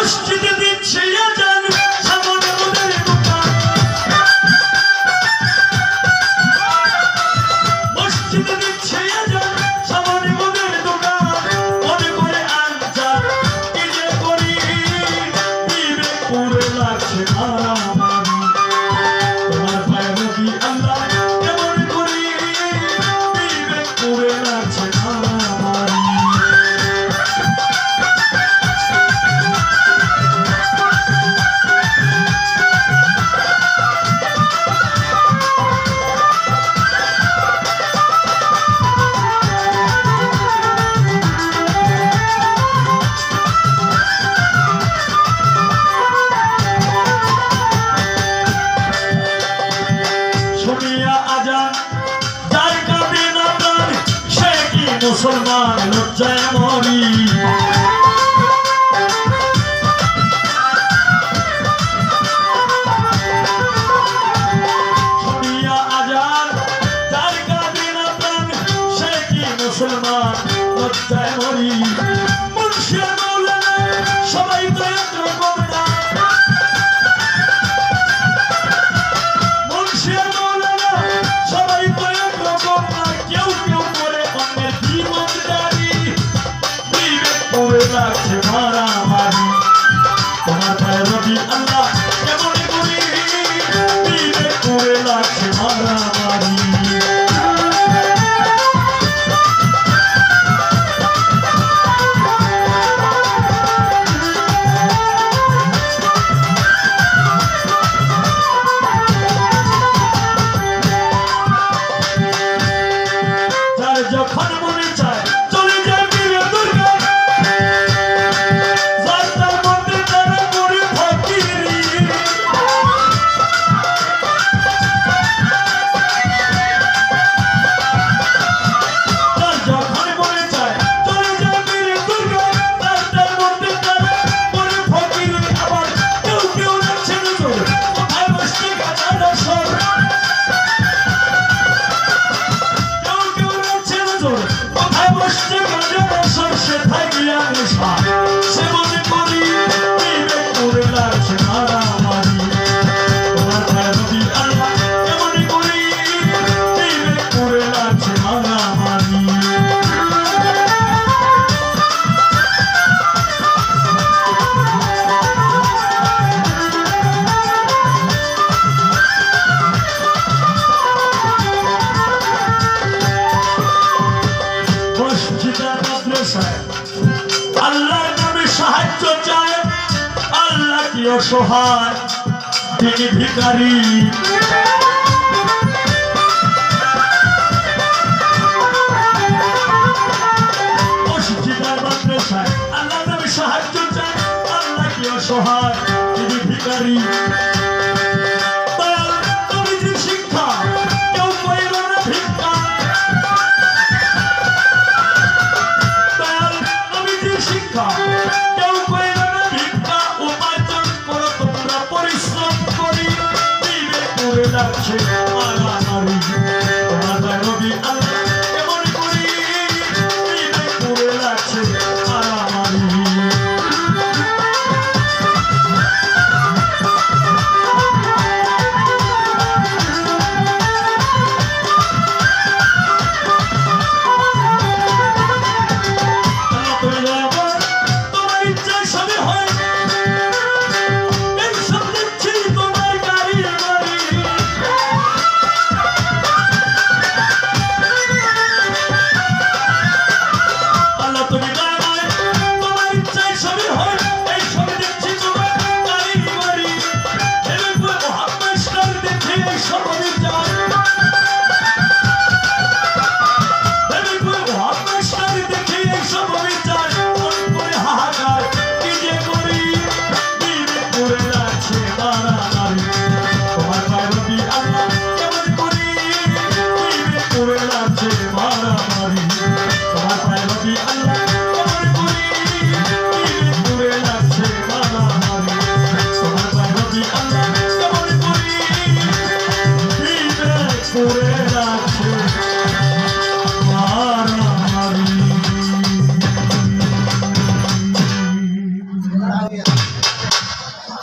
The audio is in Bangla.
মসজিদে দিচ্ছে আজান সামনে মোদের দোকান মসজিদে দিচ্ছে আজান সামনে মোদের দোকান মনে করে আনজান কি যে করি দিবে পুরে লাগছে মারামারি তোমার ভাই নবী আল্লাহ কেমন করি দিবে পুরে লাগছে মারামারি শুনিয়া আজান যার কাঁদে না প্রাণ সে কি মুসলমান লজ্জায় মরি শুনিয়া আজান যার কাঁদে না প্রাণ সে কি মুসলমান লজ্জায় মরি মুন্সি মাওলানা সবাই তো একরকম না মুন্সি মাওলানা সবাই তো একরকম না কেউ কেউ করে অন্যের জীবনদারি দিবে পড়ে লাগছে মারামারি তোমার ভাই নবী আল্লাহ কেমন করি দিবে পড়ে লাগছে মারামারি যার যখন মনে চায় চলে যায় বীর দুর্গা যার তার মধ্যে তারা করে ফকিরি যার যখন মনে চায় চলে যায় বীর দুর্গা যার তার মধ্যে তারা করে ফকিরি আবার কেউ কেউ রাখছে নজর কোথায় বসছে গাছাটা সর কেউ কেউ রাখছে নজর কোথায় বসছে গাছাটা সর সেথায় গিয়া নেশা সে মনে করি দিবে করে লাগছে মারামারি তোমার ভাই নবী আল্লাহ কেমন করি দিবে করে লাগছে মারামারি মসজিদে মাদ্রাসায় আল্লাহর নামে সাহায্য চায় আল্লাহ কি অসহায় তিনি ভিখারি মসজিদে মাদ্রাসায় আল্লাহর নামে সাহায্য চায় আল্লাহ কি অসহায় তিনি ভিখারি দয়াল নবীজির শিক্ষা কেউ কইল না ভিক্ষা দয়াল নবীজির শিক্ষা কেউ কইল না ভিক্ষা উপার্জন করো তোমরা পরিশ্রম করি দিবে করে লাগছে মারামারি তোমার ভাই নবী আল্লাহ কেমন করি দিবে করে লাগছে মারামারি তোমার ইচ্ছায় সবই হয় এই সব দেখছি তোমার গাড়ি বাড়ি